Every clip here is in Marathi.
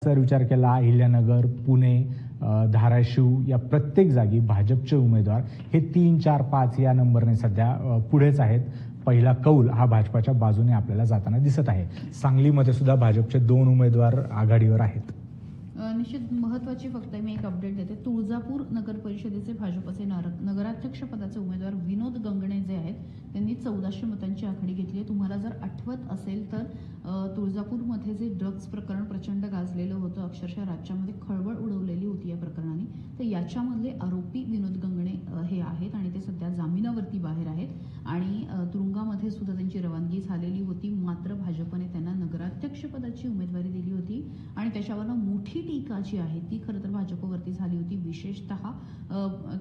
जर विचार केला अहिल्यानगर, पुणे, धाराशिव या प्रत्येक जागी भाजपचे उमेदवार हे 3, 4, 5 या नंबरने सध्या पुढेच आहेत. पहिला कौल हा भाजपाच्या बाजूने आपल्याला जाताना दिसत आहे. सांगलीमध्ये सुद्धा भाजपचे 2 उमेदवार आघाडीवर आहेत. निश्चित महत्त्वाची फक्त मी एक अपडेट देते. तुळजापूर नगर परिषदेचे भाजपचे नगराध्यक्ष पदाचे उमेदवार विनोद गंगणे जे आहेत त्यांनी 1400 मतांची आघाडी घेतली आहे. तुम्हाला जर आठवत असेल तर तुळजापूरमध्ये जे ड्रग्ज प्रकरण प्रचंड गाजलेलं होतं, अक्षरशः राज्यामध्ये खळबळ उडवलेली होती या प्रकरणाने, तर याच्यामधले आरोपी विनोद गंगणे हे आहेत आणि ते सध्या जामिनावरती बाहेर आहेत आणि तुरुंगामध्ये सुद्धा त्यांची रवानगी झालेली होती. मात्र भाजपने त्यांना नगराध्यक्ष पदाची उमेदवारी दिली होती आणि त्याच्यावरनं मोठी टीका जी आहे ती खरं तर भाजपवरती झाली होती. विशेषतः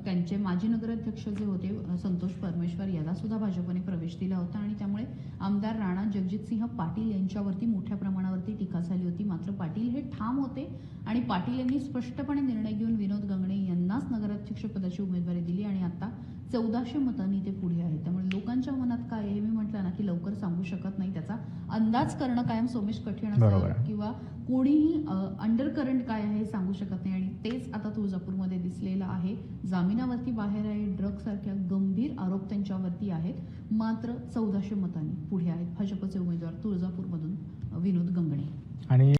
त्यांचे माजी नगराध्यक्ष जे होते संतोष परमेश्वर याला सुद्धा भाजपने प्रवेश दिला होता आणि त्यामुळे आमदार राणा जगजितसिंह पाटील यांच्यावरती मोठ्या प्रमाणावरती टीका झाली होती. मात्र पाटील हे ठाम होते आणि पाटील यांनी स्पष्टपणे निर्णय घेऊन विनोद गंगणे यांनाच नगराध्यक्ष पदाची उमेदवारी दिली आणि आता 1400 मतांनी ते पुढे आहेत. त्यामुळे लोकांच्या मनात काय आहे मी म्हटलं ना की लवकर सांगू शकत नाही, त्याचा अंदाज करणं कायम सोमेश कठीण असतं किंवा कोणीही अंडर करंट काय आहे हे सांगू शकत नाही आणि तेच आता तुळजापूरमध्ये दिसलेलं आहे. जामिनावरती बाहेर आहे, ड्रग सारख्या गंभीर आरोप त्यांच्यावरती आहेत. मात्र 1400 मतांनी पुढे आहेत भाजपचे उमेदवार तुळजापूरमधून विनोद गंगणे. आणि